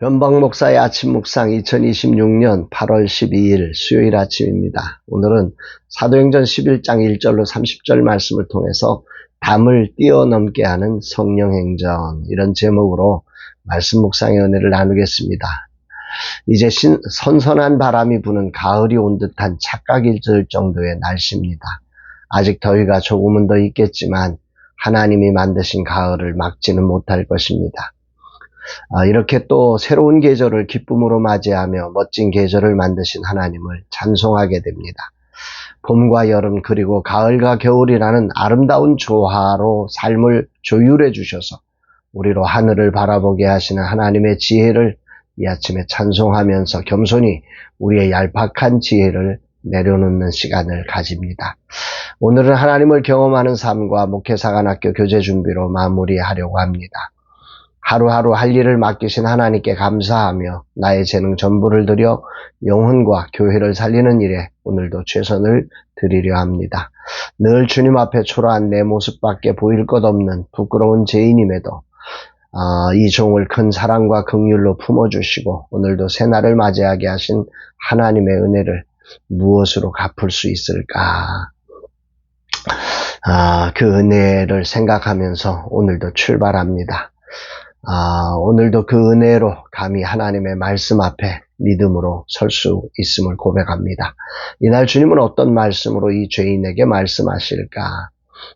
변방 목사의 아침 묵상 2026년 8월 12일 수요일 아침입니다. 오늘은 사도행전 11장 1절로 30절 말씀을 통해서 담을 뛰어넘게 하는 성령행전, 이런 제목으로 말씀 묵상의 은혜를 나누겠습니다. 이제 선선한 바람이 부는 가을이 온 듯한 착각이 들 정도의 날씨입니다. 아직 더위가 조금은 더 있겠지만 하나님이 만드신 가을을 막지는 못할 것입니다. 이렇게 또 새로운 계절을 기쁨으로 맞이하며 멋진 계절을 만드신 하나님을 찬송하게 됩니다. 봄과 여름 그리고 가을과 겨울이라는 아름다운 조화로 삶을 조율해 주셔서 우리로 하늘을 바라보게 하시는 하나님의 지혜를 이 아침에 찬송하면서 겸손히 우리의 얄팍한 지혜를 내려놓는 시간을 가집니다. 오늘은 하나님을 경험하는 삶과 목회사관학교 교재 준비로 마무리하려고 합니다. 하루하루 할 일을 맡기신 하나님께 감사하며 나의 재능 전부를 들여 영혼과 교회를 살리는 일에 오늘도 최선을 드리려 합니다. 늘 주님 앞에 초라한 내 모습밖에 보일 것 없는 부끄러운 죄인임에도 이 종을 큰 사랑과 긍휼로 품어주시고 오늘도 새날을 맞이하게 하신 하나님의 은혜를 무엇으로 갚을 수 있을까? 그 은혜를 생각하면서 오늘도 출발합니다. 오늘도 그 은혜로 감히 하나님의 말씀 앞에 믿음으로 설 수 있음을 고백합니다. 이날 주님은 어떤 말씀으로 이 죄인에게 말씀하실까?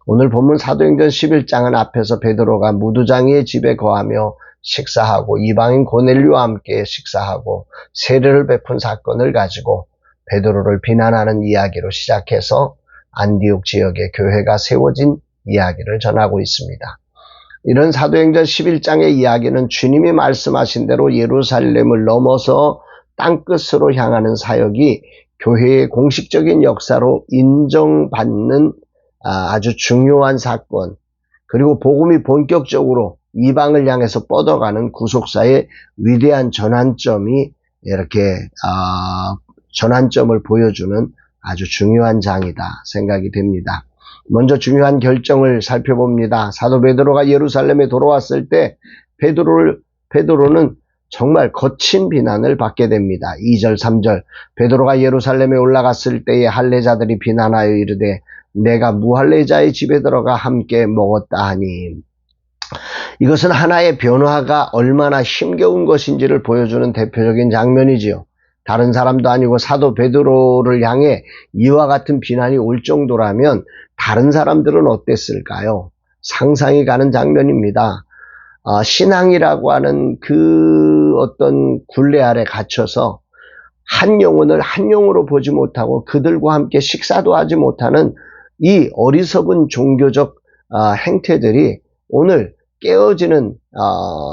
오늘 본문 사도행전 11장은 앞에서 베드로가 무두장이의 집에 거하며 식사하고 이방인 고넬료와 함께 식사하고 세례를 베푼 사건을 가지고 베드로를 비난하는 이야기로 시작해서 안디옥 지역에 교회가 세워진 이야기를 전하고 있습니다. 이런 사도행전 11장의 이야기는 주님이 말씀하신 대로 예루살렘을 넘어서 땅끝으로 향하는 사역이 교회의 공식적인 역사로 인정받는 아주 중요한 사건, 그리고 복음이 본격적으로 이방을 향해서 뻗어가는 구속사의 위대한 전환점이 이렇게 전환점을 보여주는 아주 중요한 장이다 생각이 됩니다. 먼저 중요한 결정을 살펴봅니다. 사도 베드로가 예루살렘에 돌아왔을 때 베드로는 정말 거친 비난을 받게 됩니다. 2절 3절 베드로가 예루살렘에 올라갔을 때에 할례자들이 비난하여 이르되 내가 무할례자의 집에 들어가 함께 먹었다 하니, 이것은 하나의 변화가 얼마나 힘겨운 것인지를 보여주는 대표적인 장면이지요. 다른 사람도 아니고 사도 베드로를 향해 이와 같은 비난이 올 정도라면 다른 사람들은 어땠을까요? 상상이 가는 장면입니다. 신앙이라고 하는 그 어떤 굴레 아래 갇혀서 한 영혼을 한 영으로 보지 못하고 그들과 함께 식사도 하지 못하는 이 어리석은 종교적 행태들이 오늘 깨어지는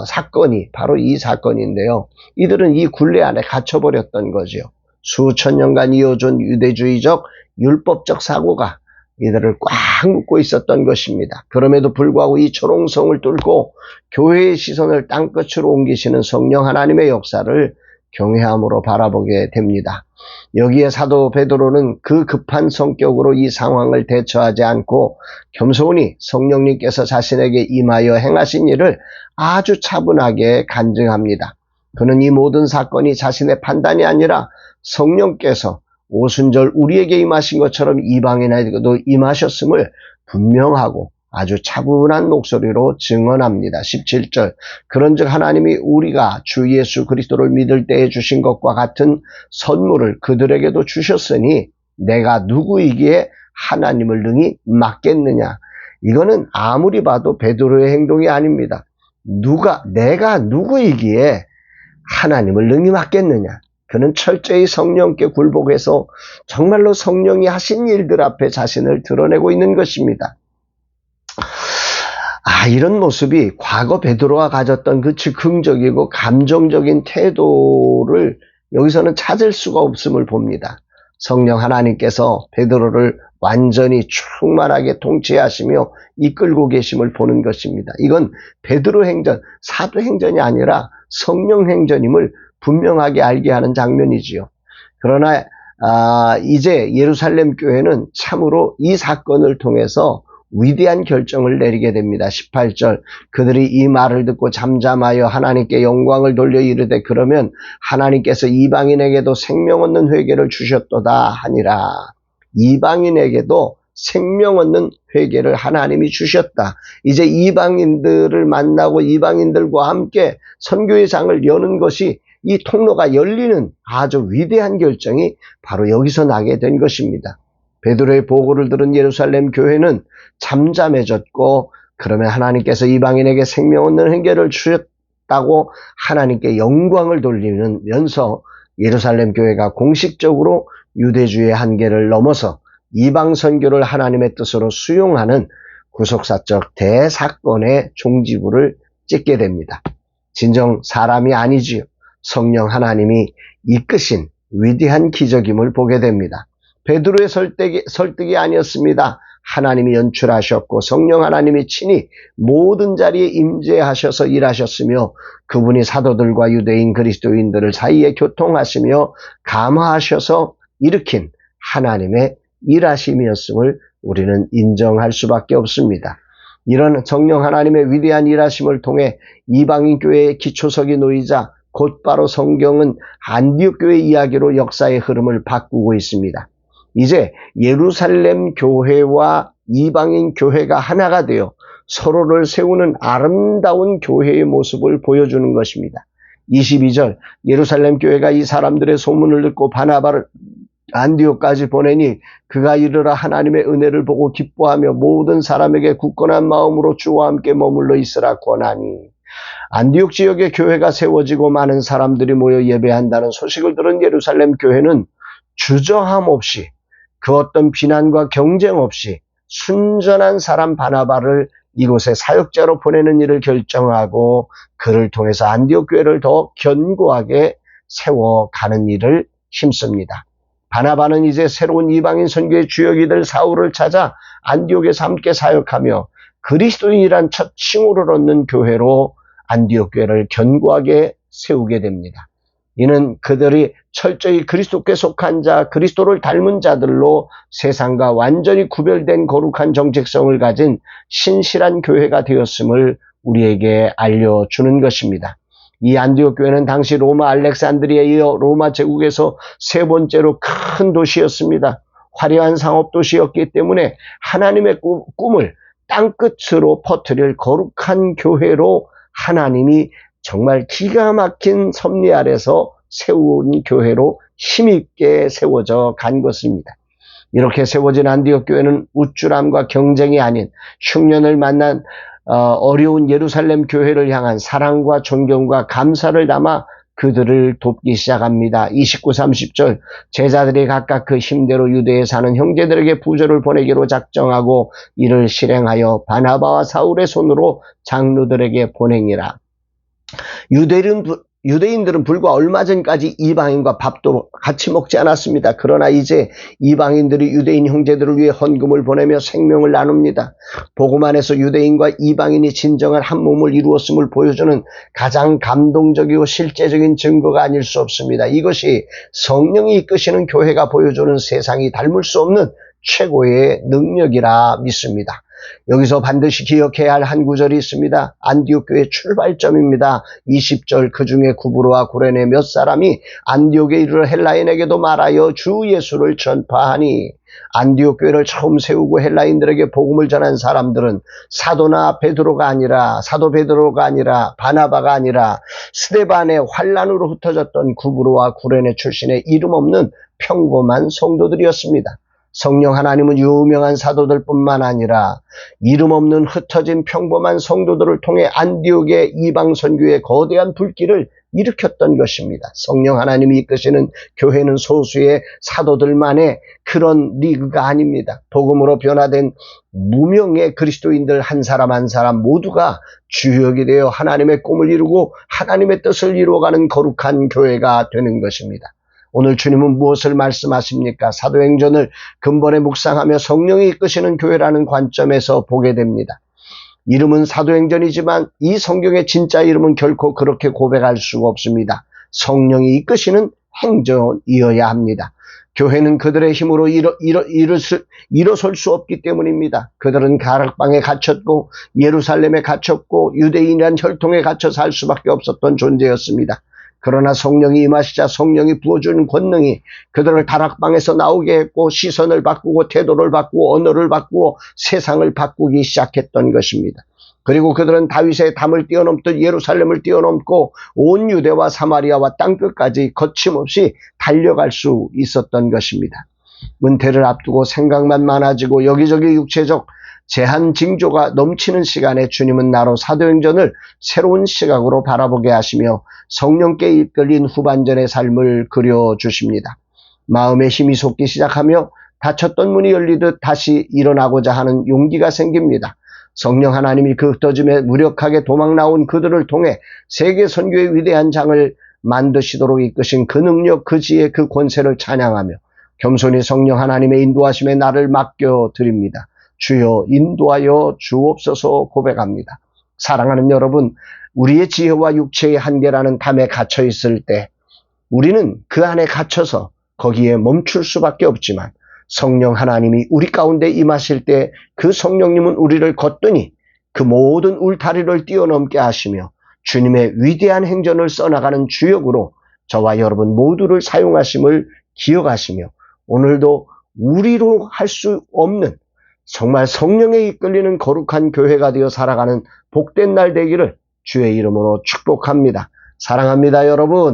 사건이 바로 이 사건인데요. 이들은 이 굴레 안에 갇혀버렸던 거지요. 수천 년간 이어진 유대주의적 율법적 사고가 이들을 꽉 묶고 있었던 것입니다. 그럼에도 불구하고 이 초롱성을 뚫고 교회의 시선을 땅끝으로 옮기시는 성령 하나님의 역사를 경외함으로 바라보게 됩니다. 여기에 사도 베드로는 그 급한 성격으로 이 상황을 대처하지 않고 겸손히 성령님께서 자신에게 임하여 행하신 일을 아주 차분하게 간증합니다. 그는 이 모든 사건이 자신의 판단이 아니라 성령께서 오순절 우리에게 임하신 것처럼 이방인에게도 임하셨음을 분명하고 아주 차분한 목소리로 증언합니다. 17절 그런즉 하나님이 우리가 주 예수 그리스도를 믿을 때에 주신 것과 같은 선물을 그들에게도 주셨으니 내가 누구이기에 하나님을 능히 막겠느냐. 이거는 아무리 봐도 베드로의 행동이 아닙니다. 내가 누구이기에 하나님을 능히 막겠느냐. 그는 철저히 성령께 굴복해서 정말로 성령이 하신 일들 앞에 자신을 드러내고 있는 것입니다. 이런 모습이 과거 베드로가 가졌던 그 즉흥적이고 감정적인 태도를 여기서는 찾을 수가 없음을 봅니다. 성령 하나님께서 베드로를 완전히 충만하게 통치하시며 이끌고 계심을 보는 것입니다. 이건 베드로 행전, 사도 행전이 아니라 성령 행전임을 분명하게 알게 하는 장면이지요. 그러나 이제 예루살렘 교회는 참으로 이 사건을 통해서 위대한 결정을 내리게 됩니다. 18절 그들이 이 말을 듣고 잠잠하여 하나님께 영광을 돌려 이르되 그러면 하나님께서 이방인에게도 생명 얻는 회개를 주셨도다 하니라. 이방인에게도 생명 얻는 회개를 하나님이 주셨다. 이제 이방인들을 만나고 이방인들과 함께 선교의 장을 여는 것이 이 통로가 열리는 아주 위대한 결정이 바로 여기서 나게 된 것입니다. 베드로의 보고를 들은 예루살렘 교회는 잠잠해졌고 그러면 하나님께서 이방인에게 생명 얻는 행계를 주셨다고 하나님께 영광을 돌리면서 예루살렘 교회가 공식적으로 유대주의 한계를 넘어서 이방 선교를 하나님의 뜻으로 수용하는 구속사적 대사건의 종지부를 찍게 됩니다. 진정 사람이 아니지요. 성령 하나님이 이끄신 위대한 기적임을 보게 됩니다. 베드로의 설득이 아니었습니다. 하나님이 연출하셨고 성령 하나님이 친히 모든 자리에 임재하셔서 일하셨으며 그분이 사도들과 유대인 그리스도인들을 사이에 교통하시며 감화하셔서 일으킨 하나님의 일하심이었음을 우리는 인정할 수밖에 없습니다. 이런 성령 하나님의 위대한 일하심을 통해 이방인 교회의 기초석이 놓이자 곧바로 성경은 안디옥 교회 이야기로 역사의 흐름을 바꾸고 있습니다. 이제 예루살렘 교회와 이방인 교회가 하나가 되어 서로를 세우는 아름다운 교회의 모습을 보여주는 것입니다. 22절 예루살렘 교회가 이 사람들의 소문을 듣고 바나바를 안디옥까지 보내니 그가 이르러 하나님의 은혜를 보고 기뻐하며 모든 사람에게 굳건한 마음으로 주와 함께 머물러 있으라 권하니. 안디옥 지역에 교회가 세워지고 많은 사람들이 모여 예배한다는 소식을 들은 예루살렘 교회는 주저함 없이 그 어떤 비난과 경쟁 없이 순전한 사람 바나바를 이곳에 사역자로 보내는 일을 결정하고 그를 통해서 안디옥 교회를 더 견고하게 세워가는 일을 힘씁니다. 바나바는 이제 새로운 이방인 선교의 주역이 될 사울을 찾아 안디옥에서 함께 사역하며 그리스도인이란 첫 칭호를 얻는 교회로 안디옥 교회를 견고하게 세우게 됩니다. 이는 그들이 철저히 그리스도께 속한 자, 그리스도를 닮은 자들로 세상과 완전히 구별된 거룩한 정체성을 가진 신실한 교회가 되었음을 우리에게 알려주는 것입니다. 이 안디옥 교회는 당시 로마 알렉산드리아에 이어 로마 제국에서 세 번째로 큰 도시였습니다. 화려한 상업 도시였기 때문에 하나님의 꿈을 땅끝으로 퍼뜨릴 거룩한 교회로 하나님이 정말 기가 막힌 섭리 아래서 세운 교회로 힘있게 세워져 간 것입니다. 이렇게 세워진 안디옥 교회는 우쭐함과 경쟁이 아닌 흉년을 만난 어려운 예루살렘 교회를 향한 사랑과 존경과 감사를 담아 그들을 돕기 시작합니다. 29, 30절 제자들이 각각 그 힘대로 유대에 사는 형제들에게 부조를 보내기로 작정하고 이를 실행하여 바나바와 사울의 손으로 장로들에게 보내니라. 유대인들은 불과 얼마 전까지 이방인과 밥도 같이 먹지 않았습니다. 그러나 이제 이방인들이 유대인 형제들을 위해 헌금을 보내며 생명을 나눕니다. 복음 안에서 유대인과 이방인이 진정한 한 몸을 이루었음을 보여주는 가장 감동적이고 실제적인 증거가 아닐 수 없습니다. 이것이 성령이 이끄시는 교회가 보여주는 세상이 닮을 수 없는 최고의 능력이라 믿습니다. 여기서 반드시 기억해야 할 한 구절이 있습니다. 안디옥 교회의 출발점입니다. 20절 그 중에 구브로와 구레네 몇 사람이 안디옥에 이르러 헬라인에게도 말하여 주 예수를 전파하니. 안디옥 교회를 처음 세우고 헬라인들에게 복음을 전한 사람들은 사도 베드로가 아니라 바나바가 아니라 스데반의 환란으로 흩어졌던 구브로와 구레네 출신의 이름 없는 평범한 성도들이었습니다. 성령 하나님은 유명한 사도들뿐만 아니라 이름 없는 흩어진 평범한 성도들을 통해 안디옥의 이방 선교의 거대한 불길을 일으켰던 것입니다. 성령 하나님이 이끄시는 교회는 소수의 사도들만의 그런 리그가 아닙니다. 복음으로 변화된 무명의 그리스도인들 한 사람 한 사람 모두가 주역이 되어 하나님의 꿈을 이루고 하나님의 뜻을 이루어가는 거룩한 교회가 되는 것입니다. 오늘 주님은 무엇을 말씀하십니까? 사도행전을 근본에 묵상하며 성령이 이끄시는 교회라는 관점에서 보게 됩니다. 이름은 사도행전이지만 이 성경의 진짜 이름은 결코 그렇게 고백할 수가 없습니다. 성령이 이끄시는 행전이어야 합니다. 교회는 그들의 힘으로 일어설 수 없기 때문입니다. 그들은 가락방에 갇혔고 예루살렘에 갇혔고 유대인이란 혈통에 갇혀 살 수밖에 없었던 존재였습니다. 그러나 성령이 임하시자 성령이 부어주는 권능이 그들을 다락방에서 나오게 했고 시선을 바꾸고 태도를 바꾸고 언어를 바꾸고 세상을 바꾸기 시작했던 것입니다. 그리고 그들은 다윗의 담을 뛰어넘듯 예루살렘을 뛰어넘고 온 유대와 사마리아와 땅끝까지 거침없이 달려갈 수 있었던 것입니다. 은퇴를 앞두고 생각만 많아지고 여기저기 육체적 제한 징조가 넘치는 시간에 주님은 나로 사도행전을 새로운 시각으로 바라보게 하시며 성령께 이끌린 후반전의 삶을 그려주십니다. 마음에 힘이 솟기 시작하며 닫혔던 문이 열리듯 다시 일어나고자 하는 용기가 생깁니다. 성령 하나님이 그 흩어짐에 무력하게 도망 나온 그들을 통해 세계 선교의 위대한 장을 만드시도록 이끄신 그 능력, 그 지혜, 그 권세를 찬양하며 겸손히 성령 하나님의 인도하심에 나를 맡겨드립니다. 주여 인도하여 주옵소서 고백합니다. 사랑하는 여러분, 우리의 지혜와 육체의 한계라는 담에 갇혀 있을 때 우리는 그 안에 갇혀서 거기에 멈출 수밖에 없지만 성령 하나님이 우리 가운데 임하실 때 그 성령님은 우리를 걷더니 그 모든 울타리를 뛰어넘게 하시며 주님의 위대한 행전을 써나가는 주역으로 저와 여러분 모두를 사용하심을 기억하시며 오늘도 우리로 할 수 없는 정말 성령에 이끌리는 거룩한 교회가 되어 살아가는 복된 날 되기를 주의 이름으로 축복합니다. 사랑합니다, 여러분.